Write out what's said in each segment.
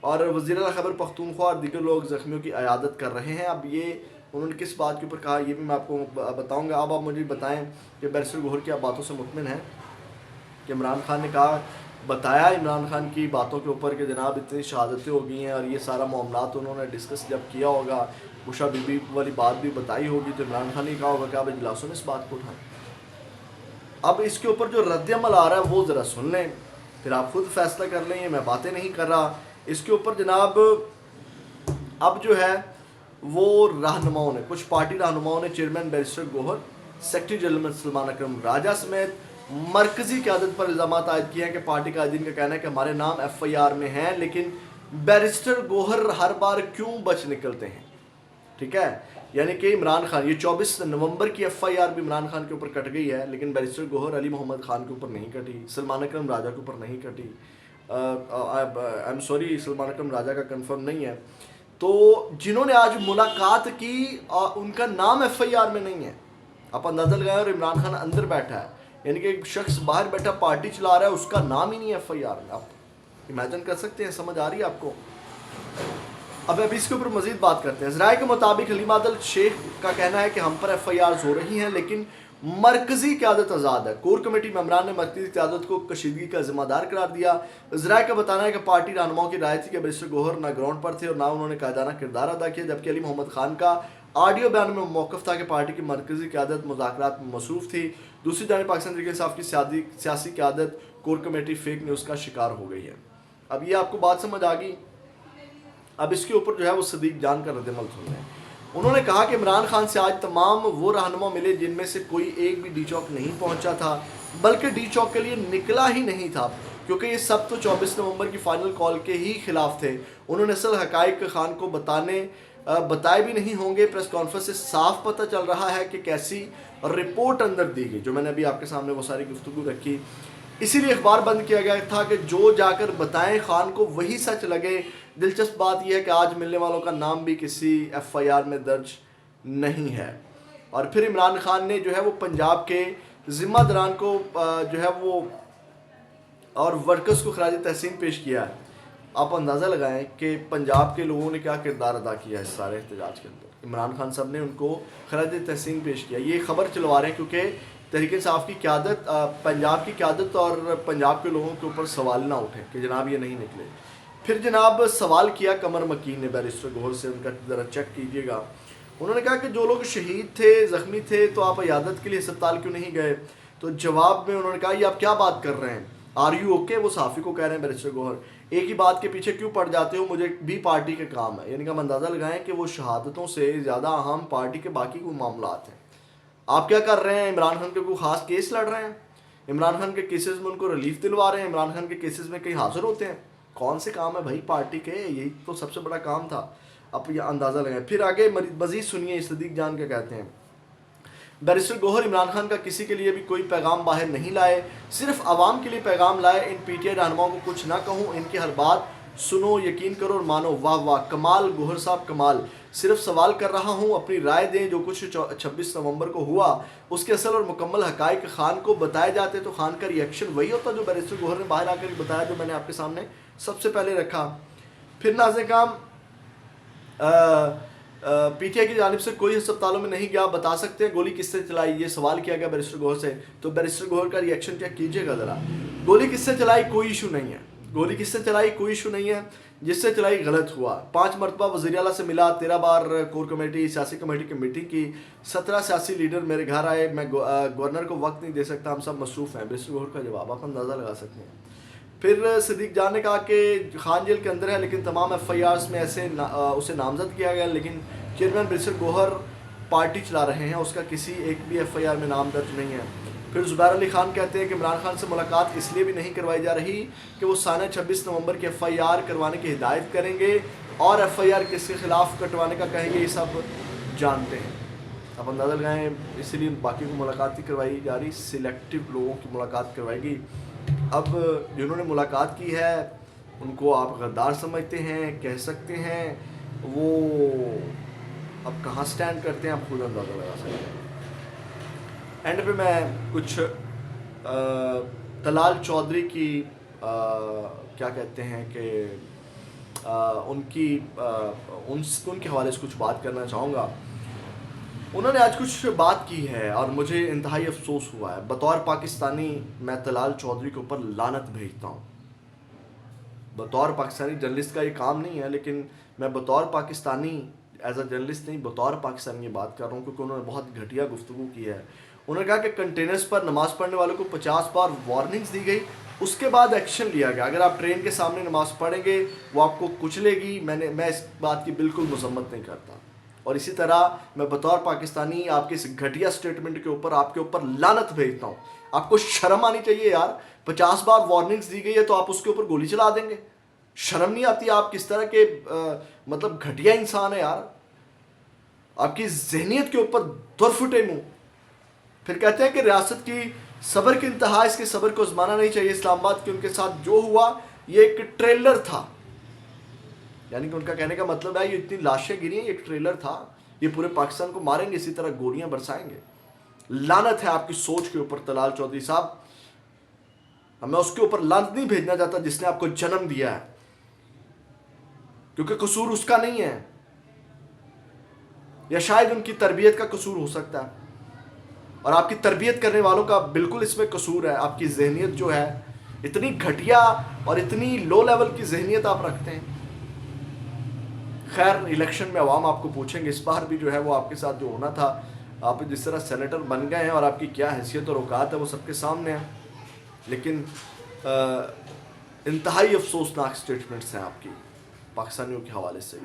اور وزیر اعلیٰ خیبر پختونخوا اور دیگر لوگ زخمیوں کی عیادت کر رہے ہیں. اب یہ انہوں نے کس بات کے اوپر کہا یہ بھی میں آپ کو بتاؤں گا. اب آپ مجھے بتائیں کہ بیرسٹر گوہر کی آپ باتوں سے مطمئن ہیں کہ عمران خان نے کہا بتایا عمران خان کی باتوں کے اوپر کہ جناب اتنی شہادتیں ہو گئی ہیں اور یہ سارا معاملات انہوں نے ڈسکس جب کیا ہوگا, عشا بی بی والی بات بھی بتائی ہوگی, تو عمران خان نے کہا ہوگا کہ آپ اجلاسوں میں اس بات کو اٹھائیں. اب اس کے اوپر جو رد عمل آ رہا ہے وہ ذرا سن لیں, پھر آپ خود فیصلہ کر لیں. میں باتیں نہیں کر رہا اس کے اوپر جناب. اب جو ہے وہ رہنماؤں نے, کچھ پارٹی رہنماؤں نے چیئرمین بیرسٹر گوہر, سیکرٹری جنرل سلمان اکرم راجہ سمیت مرکزی قیادت پر الزامات عائد کیے ہیں کہ پارٹی قائدین کا کہنا ہے کہ ہمارے نام ایف آئی آر میں ہیں لیکن بیرسٹر گوہر ہر بار کیوں بچ نکلتے ہیں. ٹھیک ہے, یعنی کہ عمران خان, یہ 24 نومبر کی ایف آئی آر بھی عمران خان کے اوپر کٹ گئی ہے لیکن بیرسٹر گوہر علی محمد خان کے اوپر نہیں کٹی, سلمان اکرم راجہ کے اوپر نہیں کٹی. سوری سلمان اکرم راجہ کا کنفرم نہیں ہے. تو جنہوں نے آج ملاقات کی ان کا نام ایف آئی آر میں نہیں ہے. آپ اندازہ لگائیں, اور عمران خان اندر بیٹھا ہے, یعنی کہ ایک شخص باہر بیٹھا پارٹی چلا رہا ہے, اس کا نام ہی نہیں ہے ایف آئی آر میں. آپ امیجن کر سکتے ہیں, سمجھ آ رہی ہے آپ کو. اب اس کے اوپر مزید بات کرتے ہیں. ذرائع کے مطابق حلیم عادل شیخ کا کہنا ہے کہ ہم پر ایف آئی آرز ہو رہی ہیں لیکن مرکزی قیادت آزاد ہے. کور کمیٹی ممبران نے مرکزی قیادت کو کشیدگی کا ذمہ دار قرار دیا. ذرائع کا بتانا ہے کہ پارٹی رہنماؤں کی رائے تھی کہ بیرسٹر گوہر نہ گراؤنڈ پر تھے اور نہ انہوں نے قائدانہ کردار ادا کیا, جبکہ علی محمد خان کا آڈیو بیان میں موقف تھا کہ پارٹی کی مرکزی قیادت مذاکرات میں مصروف تھی. دوسری جانب پاکستان تحریک انصاف کی سیاسی قیادت کور کمیٹی فیک نیوز کا شکار ہو گئی ہے. اب یہ آپ کو بات سمجھ آ گئی. اب اس کے اوپر جو ہے وہ صدیق جان کا رد عمل سن رہے ہیں. انہوں نے کہا کہ عمران خان سے آج تمام وہ رہنما ملے جن میں سے کوئی ایک بھی ڈی چوک نہیں پہنچا تھا, بلکہ ڈی چوک کے لیے نکلا ہی نہیں تھا, کیونکہ یہ سب تو 24 نومبر کی فائنل کال کے ہی خلاف تھے. انہوں نے اصل حقائق خان کو بتائے بھی نہیں ہوں گے. پریس کانفرنس سے صاف پتہ چل رہا ہے کہ کیسی رپورٹ اندر دی گئی, جو میں نے ابھی آپ کے سامنے وہ ساری گفتگو رکھی. اسی لیے اخبار بند کیا گیا تھا کہ جو جا کر بتائیں خان کو وہی سچ لگے. دلچسپ بات یہ ہے کہ آج ملنے والوں کا نام بھی کسی ایف آئی آر میں درج نہیں ہے. اور پھر عمران خان نے جو ہے وہ پنجاب کے ذمہ داران کو جو ہے وہ اور ورکرز کو خراج تحسین پیش کیا ہے. آپ اندازہ لگائیں کہ پنجاب کے لوگوں نے کیا کردار ادا کیا ہے اس سارے احتجاج کے اندر. عمران خان صاحب نے ان کو خراج تحسین پیش کیا. یہ خبر چلوا رہے ہیں کیونکہ تحریک انصاف کی قیادت, پنجاب کی قیادت اور پنجاب کے لوگوں کے اوپر سوال نہ اٹھے کہ جناب یہ نہیں نکلے. پھر جناب سوال کیا قمر مکین نے بیرسٹر گوہر سے, ان کا ذرا چیک کیجئے گا. انہوں نے کہا کہ جو لوگ شہید تھے, زخمی تھے, تو آپ عیادت کے لیے اسپتال کیوں نہیں گئے. تو جواب میں انہوں نے کہا یہ آپ کیا بات کر رہے ہیں, آر یو اوکے. وہ صحافی کو کہہ رہے ہیں بیرسٹر گوہر, ایک ہی بات کے پیچھے کیوں پڑ جاتے ہو, مجھے بھی پارٹی کا کام ہے. یعنی کہ ہم اندازہ لگائیں کہ وہ شہادتوں سے زیادہ اہم پارٹی کے باقی کوئی معاملات ہیں. آپ کیا کر رہے ہیں, عمران خان کے کوئی خاص کیس لڑ رہے ہیں, عمران خان کے کیسز میں ان کو ریلیف دلوا رہے ہیں, عمران خان کے کیسز میں کہیں حاضر ہوتے ہیں. کون سے کام ہے بھائی پارٹی کے, یہی تو سب سے بڑا کام تھا. اب یہ اندازہ لگائیں. پھر آگے مزید سنیے صدیق جان کیا کہتے ہیں. بیرسٹر گوہر عمران خان کا کسی کے لیے بھی کوئی پیغام باہر نہیں لائے, صرف عوام کے لیے پیغام لائے. ان پی ٹی آئی رہنماؤں کو کچھ نہ کہوں, ان کی ہر بات سنو, یقین کرو اور مانو. واہ واہ, کمال گوہر صاحب کمال. صرف سوال کر رہا ہوں, اپنی رائے دیں. جو کچھ 26 نومبر کو ہوا اس کے اصل اور مکمل حقائق خان کو بتائے جاتے تو خان کا ری ایکشن وہی ہوتا جو بیرسٹر گوہر نے باہر آ کر بتایا, جو میں نے آپ کے سامنے سب سے پہلے رکھا. پھر ناظرین کرام, پی ٹی آئی کی جانب سے کوئی ہسپتالوں میں نہیں گیا, بتا سکتے ہیں گولی کس سے چلائی, یہ سوال کیا گیا بیرسٹر گوہر سے. تو بیرسٹر گوہر کا ری ایکشن کیا کیجیے گا ذرا. گولی کس سے چلائی کوئی ایشو نہیں ہے, گولی کس سے چلائی کوئی ایشو نہیں ہے, جس سے چلائی غلط ہوا. 5 مرتبہ وزیر اعلیٰ سے ملا, 13 بار کور کمیٹی سیاسی کمیٹی کی میٹنگ کی, 17 سیاسی لیڈر میرے گھر آئے, میں گورنر کو وقت نہیں دے سکتا, ہم سب مصروف ہیں. بیرسٹر گوہر کا جواب آپ اندازہ لگا سکتے ہیں. پھر صدیق جان نے کہا کہ خان جیل کے اندر ہے لیکن تمام ایف آئی آرز میں ایسے اسے نامزد کیا گیا, لیکن چیئرمین بیرسٹر گوہر پارٹی چلا رہے ہیں, اس کا کسی ایک بھی ایف آئی آر میں نام درج نہیں ہے. پھر زبیر علی خان کہتے ہیں کہ عمران خان سے ملاقات اس لیے بھی نہیں کروائی جا رہی کہ وہ سانحہ 26 نومبر کی ایف آئی آر کروانے کی ہدایت کریں گے اور ایف آئی آر کس کے خلاف کٹوانے کا کہیں گے, یہ سب جانتے ہیں. آپ اندازہ لگائیں, اسی لیے باقی کو ملاقات نہیں کروائی جا رہی, سلیکٹیو لوگوں کی ملاقات کروائی گئی. اب جنہوں نے ملاقات کی ہے ان کو آپ غدار سمجھتے ہیں, کہہ سکتے ہیں, وہ اب کہاں سٹینڈ کرتے ہیں آپ خود اندازہ لگا سکتے ہیں. اینڈ پہ میں کچھ طلال چودھری کی کیا کہتے ہیں کہ ان کے حوالے سے کچھ بات کرنا چاہوں گا. انہوں نے آج کچھ بات کی ہے اور مجھے انتہائی افسوس ہوا ہے. بطور پاکستانی میں طلال چودھری کے اوپر لعنت بھیجتا ہوں. بطور پاکستانی جرنلسٹ کا یہ کام نہیں ہے، لیکن میں بطور پاکستانی ایز اے جرنلسٹ نہیں، بطور پاکستانی یہ بات کر رہا ہوں کیونکہ انہوں نے بہت گھٹیا گفتگو کی ہے. انہوں نے کہا کہ کنٹینرز پر نماز پڑھنے والوں کو 50 بار وارننگز دی گئی، اس کے بعد ایکشن لیا گیا. اگر آپ ٹرین کے سامنے نماز پڑھیں گے وہ آپ کو کچلے گی. میں اس بات کی بالکل مذمت نہیں کرتا. اور اسی طرح میں بطور پاکستانی آپ کے اس گھٹیا سٹیٹمنٹ کے اوپر آپ کے اوپر لعنت بھیجتا ہوں. آپ کو شرم آنی چاہیے یار. 50 بار وارننگز دی گئی ہے تو آپ اس کے اوپر گولی چلا دیں گے؟ شرم نہیں آتی؟ آپ کس طرح کے مطلب گھٹیا انسان ہے یار. آپ کی ذہنیت کے اوپر در پھٹے منہ. پھر کہتے ہیں کہ ریاست کی صبر کی انتہا، اس کے صبر کو آزمانا نہیں چاہیے. اسلام آباد کے ان کے ساتھ جو ہوا یہ ایک ٹریلر تھا. یعنی کہ ان کا کہنے کا مطلب ہے یہ اتنی لاشیں گری ہیں، یہ ایک ٹریلر تھا. یہ پورے پاکستان کو ماریں گے، اسی طرح گولیاں برسائیں گے. لعنت ہے آپ کی سوچ کے اوپر طلال چودھری صاحب. میں اس کے اوپر لعنت نہیں بھیجنا چاہتا جس نے آپ کو جنم دیا ہے، کیونکہ قصور اس کا نہیں ہے، یا شاید ان کی تربیت کا قصور ہو سکتا ہے. اور آپ کی تربیت کرنے والوں کا بالکل اس میں قصور ہے. آپ کی ذہنیت جو ہے اتنی گھٹیا اور اتنی لو لیول کی ذہنیت آپ رکھتے ہیں. خیر، الیکشن میں عوام آپ کو پوچھیں گے. اس بار بھی جو ہے وہ آپ کے ساتھ جو ہونا تھا، آپ جس طرح سینیٹر بن گئے ہیں اور آپ کی کیا حیثیت اور اوقات ہے وہ سب کے سامنے ہے. لیکن انتہائی افسوسناک سٹیٹمنٹس ہیں آپ کی پاکستانیوں کے حوالے سے.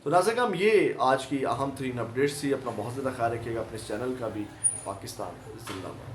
تو ناظرین کرام، یہ آج کی اہم ترین اپڈیٹس تھی. اپنا بہت زیادہ خیال رکھیے گا. اپنے اس چینل کا بھی. پاکستان زندہ باد.